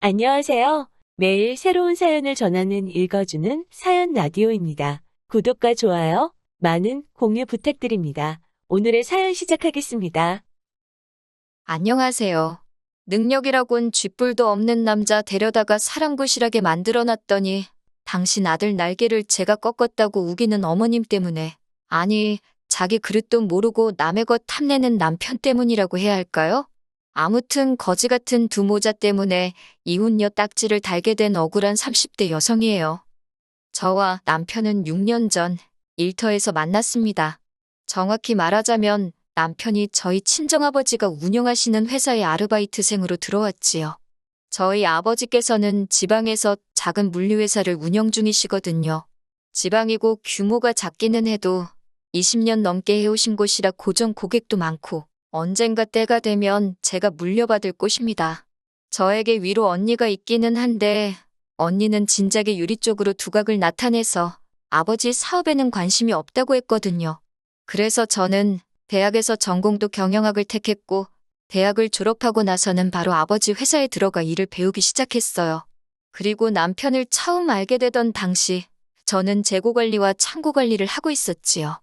안녕하세요. 매일 새로운 사연을 전하는 읽어주는 사연 라디오입니다. 구독과 좋아요, 많은 공유 부탁드립니다. 오늘의 사연 시작하겠습니다. 안녕하세요. 능력이라곤 쥐뿔도 없는 남자 데려다가 사람구실하게 만들어놨더니 당신 아들 날개를 제가 꺾었다고 우기는 어머님 때문에, 아니, 자기 그릇도 모르고 남의 것 탐내는 남편 때문이라고 해야 할까요? 아무튼 거지 같은 두 모자 때문에 이혼녀 딱지를 달게 된 억울한 30대 여성이에요. 저와 남편은 6년 전 일터에서 만났습니다. 정확히 말하자면 남편이 저희 친정아버지가 운영하시는 회사의 아르바이트생으로 들어왔지요. 저희 아버지께서는 지방에서 작은 물류회사를 운영 중이시거든요. 지방이고 규모가 작기는 해도 20년 넘게 해오신 곳이라 고정 고객도 많고 언젠가 때가 되면 제가 물려받을 곳입니다. 저에게 위로 언니가 있기는 한데 언니는 진작에 유리 쪽으로 두각을 나타내서 아버지 사업에는 관심이 없다고 했거든요. 그래서 저는 대학에서 전공도 경영학을 택했고 대학을 졸업하고 나서는 바로 아버지 회사에 들어가 일을 배우기 시작했어요. 그리고 남편을 처음 알게 되던 당시 저는 재고 관리와 창고 관리를 하고 있었지요.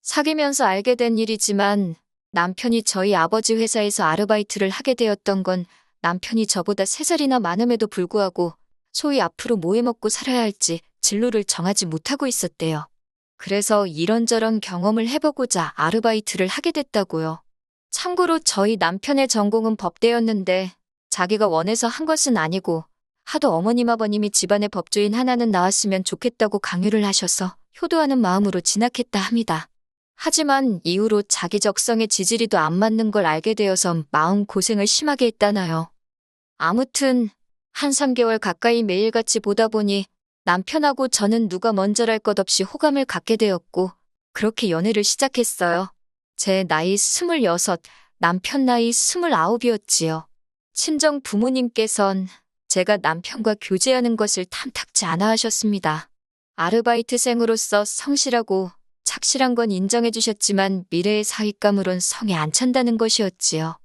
사귀면서 알게 된 일이지만 남편이 저희 아버지 회사에서 아르바이트를 하게 되었던 건 남편이 저보다 3살이나 많음에도 불구하고 소위 앞으로 뭐 해먹고 살아야 할지 진로를 정하지 못하고 있었대요. 그래서 이런저런 경험을 해보고자 아르바이트를 하게 됐다고요. 참고로 저희 남편의 전공은 법대였는데 자기가 원해서 한 것은 아니고 하도 어머님 아버님이 집안의 법조인 하나는 나왔으면 좋겠다고 강요를 하셔서 효도하는 마음으로 진학했다 합니다. 하지만 이후로 자기 적성에 지지리도 안 맞는 걸 알게 되어서 마음고생을 심하게 했다나요. 아무튼 한 3개월 가까이 매일같이 보다 보니 남편하고 저는 누가 먼저랄 것 없이 호감을 갖게 되었고 그렇게 연애를 시작했어요. 제 나이 26, 남편 나이 29이었지요. 친정 부모님께선 제가 남편과 교제하는 것을 탐탁지 않아 하셨습니다. 아르바이트생으로서 성실하고 착실한 건 인정해 주셨지만 미래의 사윗감으론 성에 안 찬다는 것이었지요.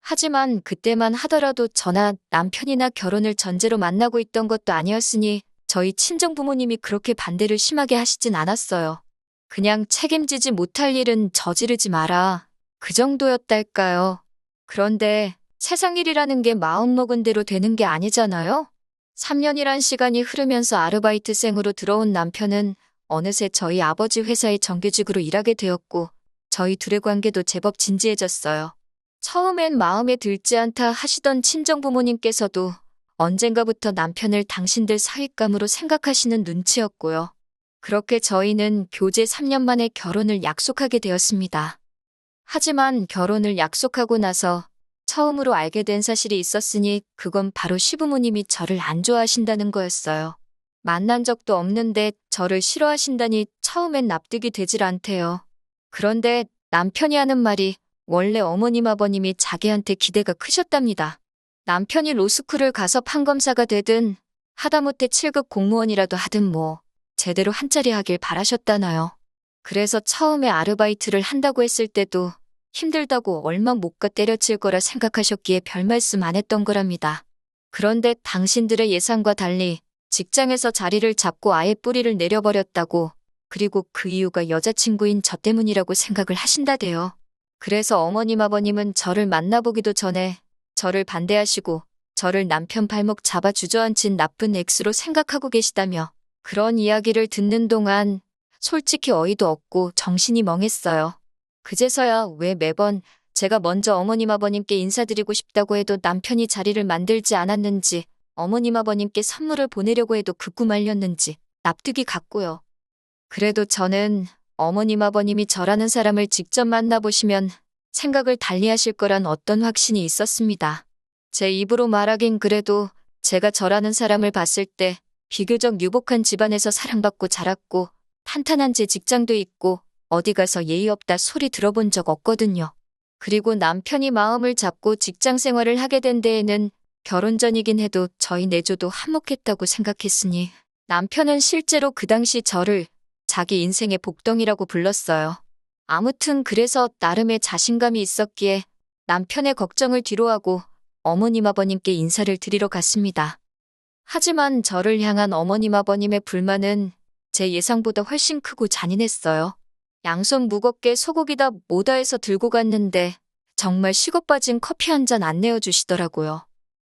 하지만 그때만 하더라도 저나 남편이나 결혼을 전제로 만나고 있던 것도 아니었으니 저희 친정 부모님이 그렇게 반대를 심하게 하시진 않았어요. 그냥 책임지지 못할 일은 저지르지 마라. 그 정도였달까요. 그런데 세상 일이라는 게 마음먹은 대로 되는 게 아니잖아요. 3년이란 시간이 흐르면서 아르바이트생으로 들어온 남편은 어느새 저희 아버지 회사의 정규직으로 일하게 되었고 저희 둘의 관계도 제법 진지해졌어요. 처음엔 마음에 들지 않다 하시던 친정 부모님께서도 언젠가부터 남편을 당신들 사윗감으로 생각하시는 눈치였고요. 그렇게 저희는 교제 3년 만에 결혼을 약속하게 되었습니다. 하지만 결혼을 약속하고 나서 처음으로 알게 된 사실이 있었으니 그건 바로 시부모님이 저를 안 좋아하신다는 거였어요. 만난 적도 없는데 저를 싫어하신다니 처음엔 납득이 되질 않대요. 그런데 남편이 하는 말이 원래 어머님 아버님이 자기한테 기대가 크셨답니다. 남편이 로스쿨을 가서 판검사가 되든 하다못해 7급 공무원이라도 하든 뭐 제대로 한자리 하길 바라셨다나요. 그래서 처음에 아르바이트를 한다고 했을 때도 힘들다고 얼마 못 가 때려칠 거라 생각하셨기에 별 말씀 안 했던 거랍니다. 그런데 당신들의 예상과 달리 직장에서 자리를 잡고 아예 뿌리를 내려버렸다고, 그리고 그 이유가 여자친구인 저 때문이라고 생각을 하신다대요. 그래서 어머님 아버님은 저를 만나보기도 전에 저를 반대하시고 저를 남편 발목 잡아 주저앉힌 나쁜 엑스로 생각하고 계시다며 그런 이야기를 듣는 동안 솔직히 어이도 없고 정신이 멍했어요. 그제서야 왜 매번 제가 먼저 어머님 아버님께 인사드리고 싶다고 해도 남편이 자리를 만들지 않았는지, 어머님 아버님께 선물을 보내려고 해도 극구 말렸는지 납득이 갔고요. 그래도 저는 어머님 아버님이 저라는 사람을 직접 만나보시면 생각을 달리하실 거란 어떤 확신이 있었습니다. 제 입으로 말하긴 그래도 제가 저라는 사람을 봤을 때 비교적 유복한 집안에서 사랑받고 자랐고 탄탄한 제 직장도 있고 어디 가서 예의 없다 소리 들어본 적 없거든요. 그리고 남편이 마음을 잡고 직장 생활을 하게 된 데에는 결혼 전이긴 해도 저희 내조도 한몫했다고 생각했으니 남편은 실제로 그 당시 저를 자기 인생의 복덩이라고 불렀어요. 아무튼 그래서 나름의 자신감이 있었기에 남편의 걱정을 뒤로하고 어머님 아버님께 인사를 드리러 갔습니다. 하지만 저를 향한 어머님 아버님의 불만은 제 예상보다 훨씬 크고 잔인했어요. 양손 무겁게 소고기다 뭐다 해서 들고 갔는데 정말 식어 빠진 커피 한 잔 안 내어주시더라고요.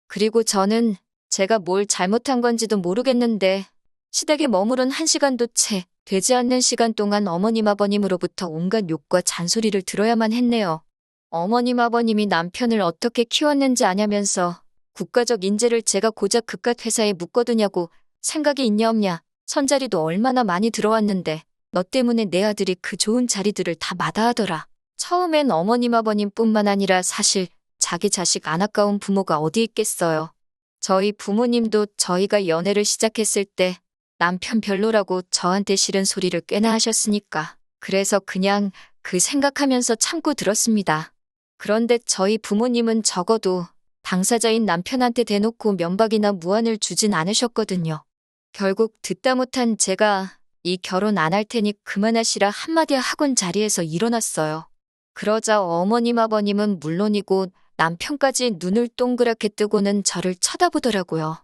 그리고 저는 제가 뭘 잘못한 건지도 모르겠는데 시댁에 머무른 1시간도 채 되지 않는 시간 동안 어머님 아버님으로부터 온갖 욕과 잔소리를 들어야만 했네요. 어머님 아버님이 남편을 어떻게 키웠는지 아냐면서 국가적 인재를 제가 고작 그깟 회사에 묶어두냐고 생각이 있냐 없냐, 선자리도 얼마나 많이 들어왔는데 너 때문에 내 아들이 그 좋은 자리들을 다 마다하더라. 처음엔 어머님 아버님뿐만 아니라 사실 자기 자식 안 아까운 부모가 어디 있겠어요. 저희 부모님도 저희가 연애를 시작했을 때 남편 별로라고 저한테 싫은 소리를 꽤나 하셨으니까 그래서 그냥 그 생각하면서 참고 들었습니다. 그런데 저희 부모님은 적어도 당사자인 남편한테 대놓고 면박이나 무안을 주진 않으셨거든요. 결국 듣다 못한 제가 이 결혼 안 할 테니 그만하시라 한마디 하곤 자리에서 일어났어요. 그러자 어머님 아버님은 물론이고 남편까지 눈을 동그랗게 뜨고는 저를 쳐다보더라고요.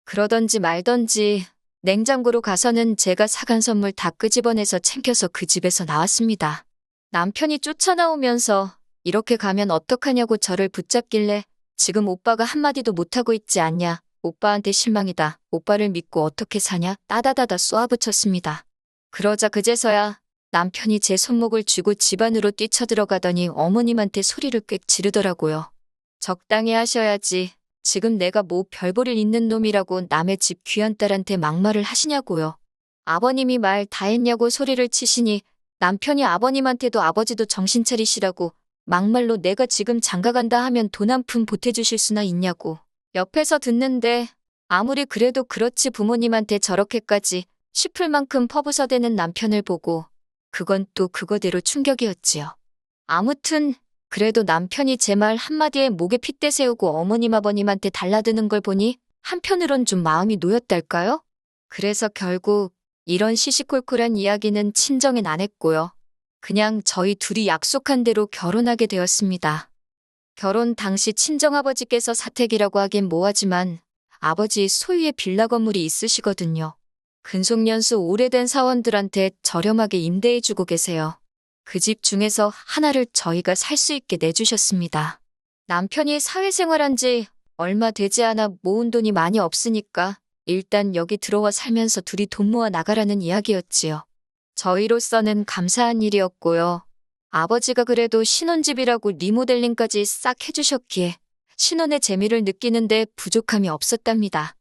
그러던지 말던지 냉장고로 가서는 제가 사간 선물 다 끄집어내서 챙겨서 그 집에서 나왔습니다. 남편이 쫓아나오면서 이렇게 가면 어떡하냐고 저를 붙잡길래 지금 오빠가 한마디도 못하고 있지 않냐. 오빠한테 실망이다. 오빠를 믿고 어떻게 사냐. 따다다다 쏘아붙였습니다. 그러자 그제서야 남편이 제 손목을 쥐고 집 안으로 뛰쳐들어가더니 어머님한테 소리를 꽥 지르더라고요. 적당히 하셔야지. 지금 내가 뭐 별볼일 있는 놈이라고 남의 집 귀한 딸한테 막말을 하시냐고요. 아버님이 말 다 했냐고 소리를 치시니 남편이 아버님한테도 아버지도 정신 차리시라고 막말로 내가 지금 장가간다 하면 돈 한 푼 보태주실 수나 있냐고. 옆에서 듣는데 아무리 그래도 그렇지 부모님한테 저렇게까지 싶을 만큼 퍼부서대는 남편을 보고 그건 또 그거대로 충격이었지요. 아무튼 그래도 남편이 제 말 한마디에 목에 핏대 세우고 어머님 아버님한테 달라드는 걸 보니 한편으론 좀 마음이 놓였달까요? 그래서 결국 이런 시시콜콜한 이야기는 친정엔 안 했고요. 그냥 저희 둘이 약속한 대로 결혼하게 되었습니다. 결혼 당시 친정아버지께서 사택이라고 하긴 뭐하지만 아버지 소유의 빌라 건물이 있으시거든요. 근속연수 오래된 사원들한테 저렴하게 임대해주고 계세요. 그 집 중에서 하나를 저희가 살 수 있게 내주셨습니다. 남편이 사회생활한 지 얼마 되지 않아 모은 돈이 많이 없으니까 일단 여기 들어와 살면서 둘이 돈 모아 나가라는 이야기였지요. 저희로서는 감사한 일이었고요. 아버지가 그래도 신혼집이라고 리모델링까지 싹 해주셨기에 신혼의 재미를 느끼는데 부족함이 없었답니다.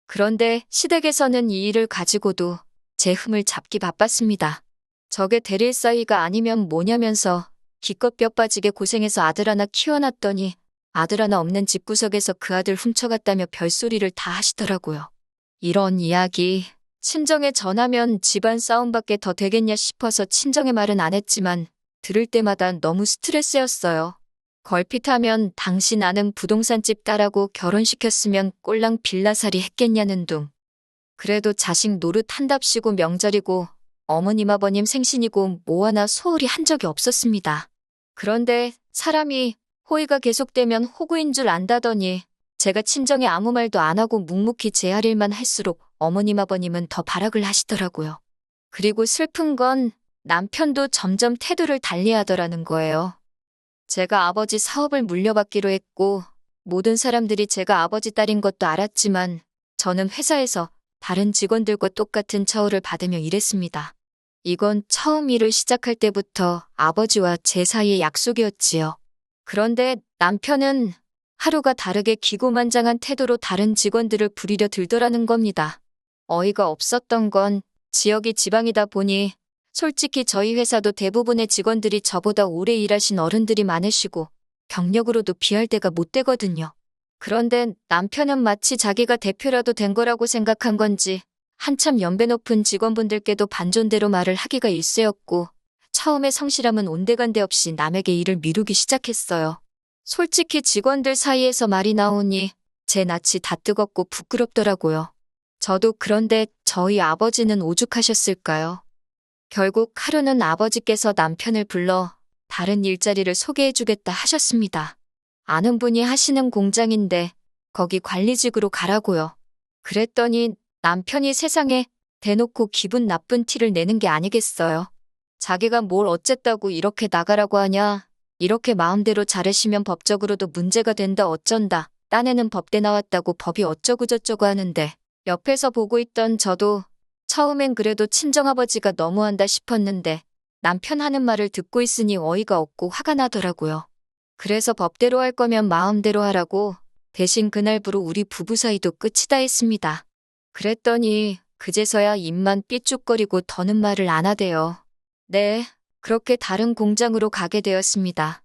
그런데 시댁에서는 이 일을 가지고도 제 흠을 잡기 바빴습니다. 저게 데릴 사이가 아니면 뭐냐면서 기껏 뼈 빠지게 고생해서 아들 하나 키워놨더니 아들 하나 없는 집구석에서 그 아들 훔쳐갔다며 별소리를 다 하시더라고요. 이런 이야기 친정에 전하면 집안 싸움밖에 더 되겠냐 싶어서 친정의 말은 안 했지만 들을 때마다 너무 스트레스였어요. 걸핏하면 당신 아는 부동산집 딸하고 결혼시켰으면 꼴랑 빌라살이 했겠냐는 둥. 그래도 자식 노릇 한답시고 명절이고 어머님 아버님 생신이고 뭐 하나 소홀히 한 적이 없었습니다. 그런데 사람이 호의가 계속되면 호구인 줄 안다더니 제가 친정에 아무 말도 안 하고 묵묵히 제 할 일만 할수록 어머님 아버님은 더 발악을 하시더라고요. 그리고 슬픈 건 남편도 점점 태도를 달리하더라는 거예요. 제가 아버지 사업을 물려받기로 했고 모든 사람들이 제가 아버지 딸인 것도 알았지만 저는 회사에서 다른 직원들과 똑같은 처우를 받으며 일했습니다. 이건 처음 일을 시작할 때부터 아버지와 제 사이의 약속이었지요. 그런데 남편은 하루가 다르게 기고만장한 태도로 다른 직원들을 부리려 들더라는 겁니다. 어이가 없었던 건 지역이 지방이다 보니 솔직히 저희 회사도 대부분의 직원들이 저보다 오래 일하신 어른들이 많으시고 경력으로도 비할 데가 못 되거든요. 그런데 남편은 마치 자기가 대표라도 된 거라고 생각한 건지 한참 연배 높은 직원분들께도 반존대로 말을 하기가 일쑤였고 처음에 성실함은 온데간데 없이 남에게 일을 미루기 시작했어요. 솔직히 직원들 사이에서 말이 나오니 제 낯이 다 뜨겁고 부끄럽더라고요. 저도 그런데 저희 아버지는 오죽하셨을까요? 결국 하루는 아버지께서 남편을 불러 다른 일자리를 소개해주겠다 하셨습니다. 아는 분이 하시는 공장인데 거기 관리직으로 가라고요. 그랬더니 남편이 세상에 대놓고 기분 나쁜 티를 내는 게 아니겠어요. 자기가 뭘 어쨌다고 이렇게 나가라고 하냐. 이렇게 마음대로 자르시면 법적으로도 문제가 된다 어쩐다. 딴에는 법대 나왔다고 법이 어쩌고저쩌고 하는데 옆에서 보고 있던 저도 처음엔 그래도 친정아버지가 너무한다 싶었는데 남편 하는 말을 듣고 있으니 어이가 없고 화가 나더라고요. 그래서 법대로 할 거면 마음대로 하라고 대신 그날부로 우리 부부 사이도 끝이다 했습니다. 그랬더니 그제서야 입만 삐죽거리고 더는 말을 안 하대요. 네, 그렇게 다른 공장으로 가게 되었습니다.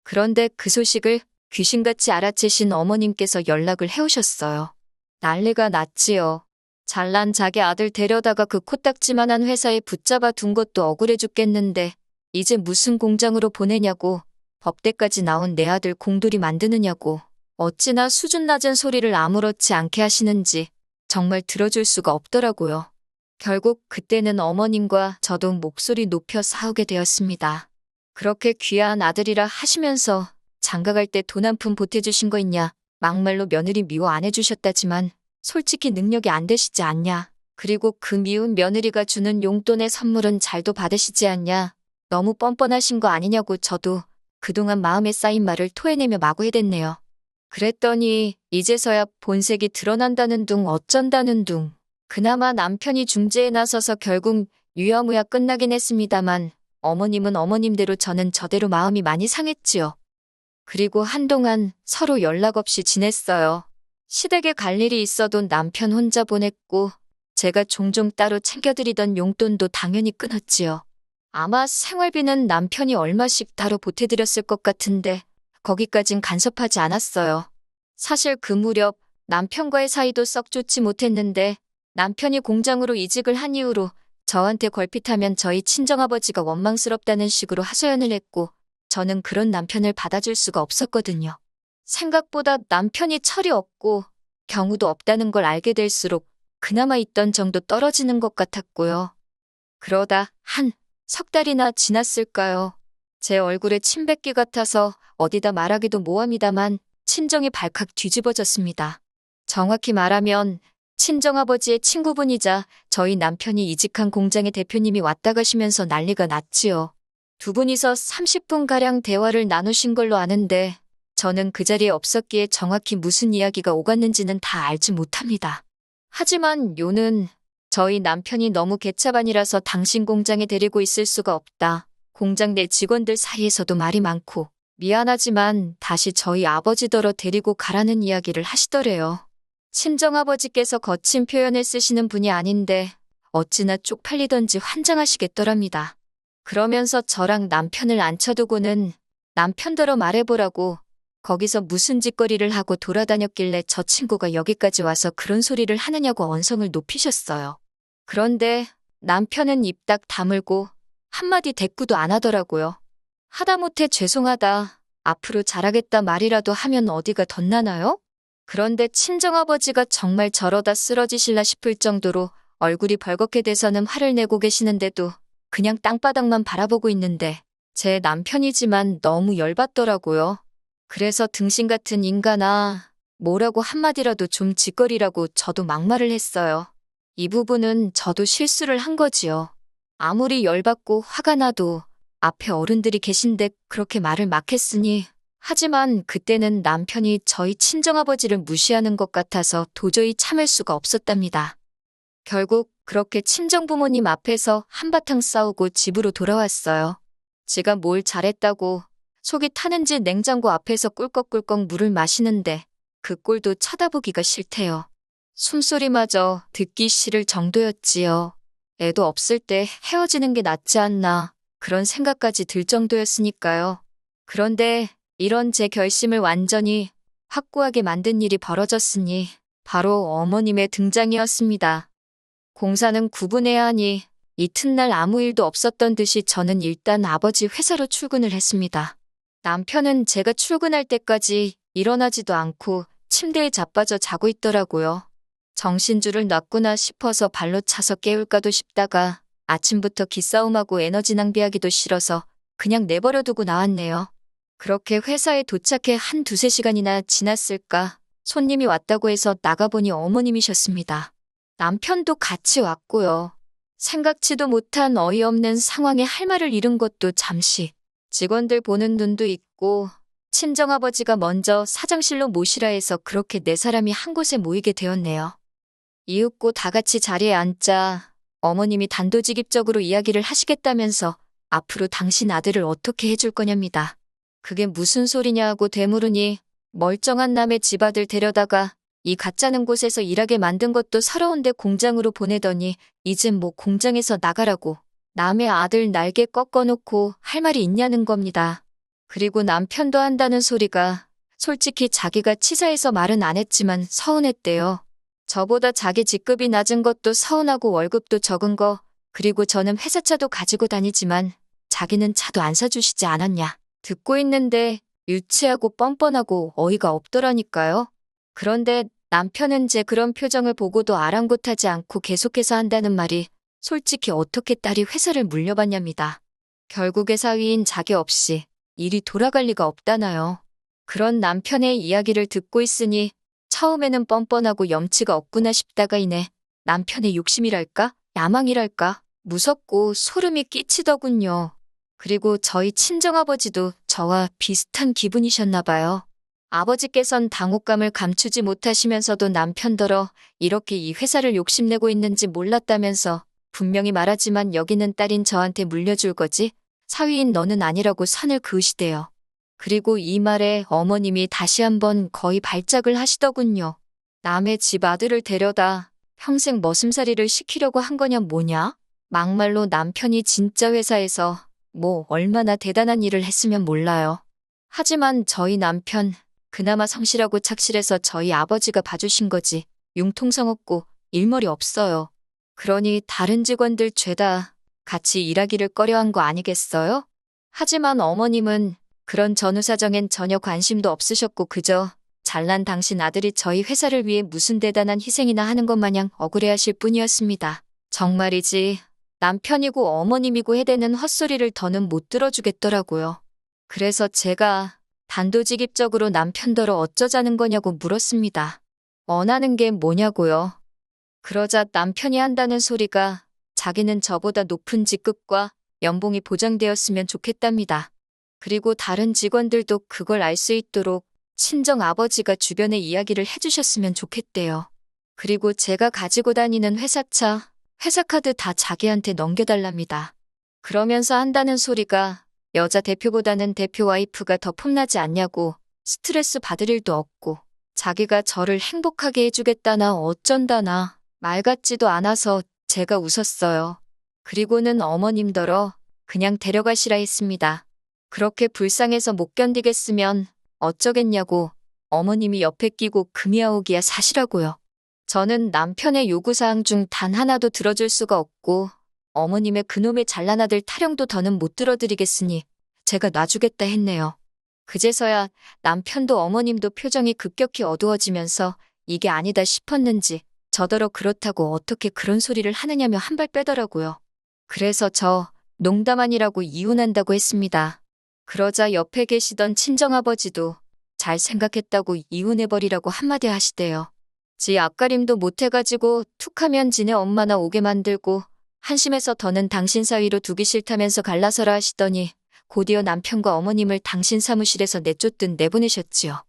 그런데 그 소식을 귀신같이 알아채신 어머님께서 연락을 해오셨어요. 난리가 났지요. 잘난 자기 아들 데려다가 그 코딱지만한 회사에 붙잡아 둔 것도 억울해 죽겠는데 이제 무슨 공장으로 보내냐고, 법대까지 나온 내 아들 공돌이 만드느냐고, 어찌나 수준 낮은 소리를 아무렇지 않게 하시는지 정말 들어줄 수가 없더라고요. 결국 그때는 어머님과 저도 목소리 높여 싸우게 되었습니다. 그렇게 귀한 아들이라 하시면서 장가갈 때 돈 한 푼 보태주신 거 있냐, 막말로 며느리 미워 안 해주셨다지만 솔직히 능력이 안 되시지 않냐, 그리고 그 미운 며느리가 주는 용돈의 선물은 잘도 받으시지 않냐, 너무 뻔뻔하신 거 아니냐고 저도 그동안 마음에 쌓인 말을 토해내며 마구 해댔네요. 그랬더니 이제서야 본색이 드러난다는 둥 어쩐다는 둥. 그나마 남편이 중재에 나서서 결국 유야무야 끝나긴 했습니다만 어머님은 어머님대로 저는 저대로 마음이 많이 상했지요. 그리고 한동안 서로 연락 없이 지냈어요. 시댁에 갈 일이 있어도 남편 혼자 보냈고 제가 종종 따로 챙겨드리던 용돈도 당연히 끊었지요. 아마 생활비는 남편이 얼마씩 따로 보태드렸을 것 같은데 거기까진 간섭하지 않았어요. 사실 그 무렵 남편과의 사이도 썩 좋지 못했는데 남편이 공장으로 이직을 한 이후로 저한테 걸핏하면 저희 친정아버지가 원망스럽다는 식으로 하소연을 했고 저는 그런 남편을 받아줄 수가 없었거든요. 생각보다 남편이 철이 없고 경우도 없다는 걸 알게 될수록 그나마 있던 정도 떨어지는 것 같았고요. 그러다 한 석 달이나 지났을까요? 제 얼굴에 침 뱉기 같아서 어디다 말하기도 모함이다만 친정이 발칵 뒤집어졌습니다. 정확히 말하면 친정아버지의 친구분이자 저희 남편이 이직한 공장의 대표님이 왔다 가시면서 난리가 났지요. 두 분이서 30분가량 대화를 나누신 걸로 아는데 저는 그 자리에 없었기에 정확히 무슨 이야기가 오갔는지는 다 알지 못합니다. 하지만 요는 저희 남편이 너무 개차반이라서 당신 공장에 데리고 있을 수가 없다. 공장 내 직원들 사이에서도 말이 많고 미안하지만 다시 저희 아버지더러 데리고 가라는 이야기를 하시더래요. 친정아버지께서 거친 표현을 쓰시는 분이 아닌데 어찌나 쪽팔리던지 환장하시겠더랍니다. 그러면서 저랑 남편을 앉혀두고는 남편더러 말해보라고 거기서 무슨 짓거리를 하고 돌아다녔길래 저 친구가 여기까지 와서 그런 소리를 하느냐고 언성을 높이셨어요. 그런데 남편은 입 딱 다물고 한마디 대꾸도 안 하더라고요. 하다못해 죄송하다, 앞으로 잘하겠다 말이라도 하면 어디가 덧나나요? 그런데 친정아버지가 정말 저러다 쓰러지실라 싶을 정도로 얼굴이 벌겋게 돼서는 화를 내고 계시는데도 그냥 땅바닥만 바라보고 있는데 제 남편이지만 너무 열받더라고요. 그래서 등신 같은 인간아, 뭐라고 한마디라도 좀 짓거리라고 저도 막말을 했어요. 이 부분은 저도 실수를 한 거지요. 아무리 열받고 화가 나도 앞에 어른들이 계신데 그렇게 말을 막 했으니, 하지만 그때는 남편이 저희 친정아버지를 무시하는 것 같아서 도저히 참을 수가 없었답니다. 결국 그렇게 친정부모님 앞에서 한바탕 싸우고 집으로 돌아왔어요. 지가 뭘 잘했다고 속이 타는지 냉장고 앞에서 꿀꺽꿀꺽 물을 마시는데 그 꼴도 쳐다보기가 싫대요. 숨소리마저 듣기 싫을 정도였지요. 애도 없을 때 헤어지는 게 낫지 않나 그런 생각까지 들 정도였으니까요. 그런데 이런 제 결심을 완전히 확고하게 만든 일이 벌어졌으니 바로 어머님의 등장이었습니다. 공사는 구분해야 하니 이튿날 아무 일도 없었던 듯이 저는 일단 아버지 회사로 출근을 했습니다. 남편은 제가 출근할 때까지 일어나지도 않고 침대에 자빠져 자고 있더라고요. 정신줄을 놨구나 싶어서 발로 차서 깨울까도 싶다가 아침부터 기싸움하고 에너지 낭비하기도 싫어서 그냥 내버려 두고 나왔네요. 그렇게 회사에 도착해 한 두세 시간이나 지났을까 손님이 왔다고 해서 나가보니 어머님이셨습니다. 남편도 같이 왔고요. 생각지도 못한 어이없는 상황에 할 말을 잃은 것도 잠시 직원들 보는 눈도 있고 친정아버지가 먼저 사장실로 모시라 해서 그렇게 네 사람이 한 곳에 모이게 되었네요. 이윽고 다 같이 자리에 앉자 어머님이 단도직입적으로 이야기를 하시겠다면서 앞으로 당신 아들을 어떻게 해줄 거냐입니다. 그게 무슨 소리냐 하고 되물으니 멀쩡한 남의 집아들 데려다가 이 가짜는 곳에서 일하게 만든 것도 서러운데 공장으로 보내더니 이젠 뭐 공장에서 나가라고 남의 아들 날개 꺾어놓고 할 말이 있냐는 겁니다. 그리고 남편도 한다는 소리가 솔직히 자기가 치사해서 말은 안 했지만 서운했대요. 저보다 자기 직급이 낮은 것도 서운하고 월급도 적은 거 그리고 저는 회사차도 가지고 다니지만 자기는 차도 안 사주시지 않았냐. 듣고 있는데 유치하고 뻔뻔하고 어이가 없더라니까요. 그런데 남편은 제 그런 표정을 보고도 아랑곳하지 않고 계속해서 한다는 말이 솔직히 어떻게 딸이 회사를 물려받냐입니다. 결국에 사위인 자기 없이 일이 돌아갈 리가 없다나요. 그런 남편의 이야기를 듣고 있으니 처음에는 뻔뻔하고 염치가 없구나 싶다가 이내 남편의 욕심이랄까? 야망이랄까? 무섭고 소름이 끼치더군요. 그리고 저희 친정아버지도 저와 비슷한 기분이셨나 봐요. 아버지께선 당혹감을 감추지 못하시면서도 남편더러 이렇게 이 회사를 욕심내고 있는지 몰랐다면서 분명히 말하지만 여기는 딸인 저한테 물려줄 거지? 사위인 너는 아니라고 선을 그으시대요. 그리고 이 말에 어머님이 다시 한번 거의 발작을 하시더군요. 남의 집 아들을 데려다 평생 머슴살이를 시키려고 한 거냐 뭐냐? 막말로 남편이 진짜 회사에서 뭐 얼마나 대단한 일을 했으면 몰라요. 하지만 저희 남편 그나마 성실하고 착실해서 저희 아버지가 봐주신 거지 융통성 없고 일머리 없어요. 그러니 다른 직원들 죄다 같이 일하기를 꺼려한 거 아니겠어요? 하지만 어머님은 그런 전후 사정엔 전혀 관심도 없으셨고 그저 잘난 당신 아들이 저희 회사를 위해 무슨 대단한 희생이나 하는 것 마냥 억울해하실 뿐이었습니다. 정말이지 남편이고 어머님이고 해대는 헛소리를 더는 못 들어주겠더라고요. 그래서 제가 단도직입적으로 남편더러 어쩌자는 거냐고 물었습니다. 원하는 게 뭐냐고요. 그러자 남편이 한다는 소리가 자기는 저보다 높은 직급과 연봉이 보장되었으면 좋겠답니다. 그리고 다른 직원들도 그걸 알 수 있도록 친정 아버지가 주변에 이야기를 해주셨으면 좋겠대요. 그리고 제가 가지고 다니는 회사차, 회사카드 다 자기한테 넘겨달랍니다. 그러면서 한다는 소리가 여자 대표보다는 대표 와이프가 더 폼나지 않냐고 스트레스 받을 일도 없고 자기가 저를 행복하게 해주겠다나 어쩐다나 말 같지도 않아서 제가 웃었어요. 그리고는 어머님더러 그냥 데려가시라 했습니다. 그렇게 불쌍해서 못 견디겠으면 어쩌겠냐고 어머님이 옆에 끼고 금이아오기야 사시라고요. 저는 남편의 요구사항 중 단 하나도 들어줄 수가 없고 어머님의 그놈의 잘난 아들 타령도 더는 못 들어드리겠으니 제가 놔주겠다 했네요. 그제서야 남편도 어머님도 표정이 급격히 어두워지면서 이게 아니다 싶었는지 저더러 그렇다고 어떻게 그런 소리를 하느냐며 한 발 빼더라고요. 그래서 저 농담 아니라고 이혼한다고 했습니다. 그러자 옆에 계시던 친정아버지도 잘 생각했다고 이혼해버리라고 한마디 하시대요. 지 앞가림도 못해가지고 툭하면 지네 엄마나 오게 만들고 한심해서 더는 당신 사위로 두기 싫다면서 갈라서라 하시더니 곧이어 남편과 어머님을 당신 사무실에서 내쫓든 내보내셨지요.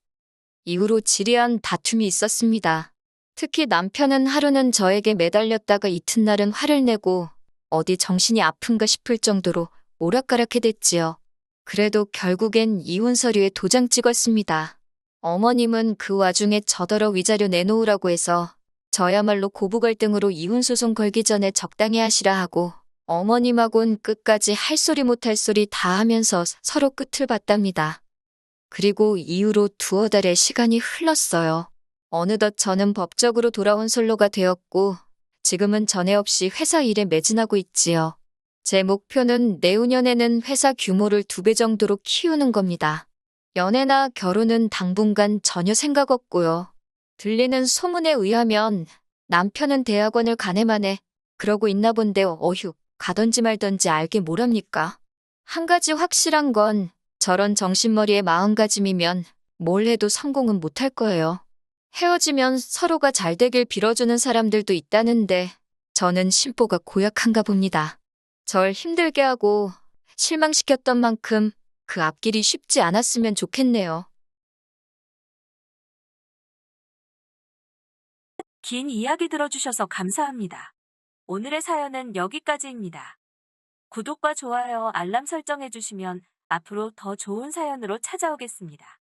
이후로 지리한 다툼이 있었습니다. 특히 남편은 하루는 저에게 매달렸다가 이튿날은 화를 내고 어디 정신이 아픈가 싶을 정도로 오락가락해댔지요. 그래도 결국엔 이혼 서류에 도장 찍었습니다. 어머님은 그 와중에 저더러 위자료 내놓으라고 해서 저야말로 고부 갈등으로 이혼 소송 걸기 전에 적당히 하시라 하고 어머님하곤 끝까지 할 소리 못할 소리 다 하면서 서로 끝을 봤답니다. 그리고 이후로 두어 달의 시간이 흘렀어요. 어느덧 저는 법적으로 돌아온 솔로가 되었고 지금은 전에 없이 회사 일에 매진하고 있지요. 제 목표는 내후년에는 회사 규모를 2배 정도로 키우는 겁니다. 연애나 결혼은 당분간 전혀 생각 없고요. 들리는 소문에 의하면 남편은 대학원을 가네마네 그러고 있나 본데 어휴 가던지 말던지 알게 뭐랍니까? 한 가지 확실한 건 저런 정신머리의 마음가짐이면 뭘 해도 성공은 못할 거예요. 헤어지면 서로가 잘 되길 빌어주는 사람들도 있다는데 저는 심보가 고약한가 봅니다. 절 힘들게 하고 실망시켰던 만큼 그 앞길이 쉽지 않았으면 좋겠네요. 긴 이야기 들어주셔서 감사합니다. 오늘의 사연은 여기까지입니다. 구독과 좋아요, 알람 설정해주시면 앞으로 더 좋은 사연으로 찾아오겠습니다.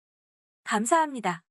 감사합니다.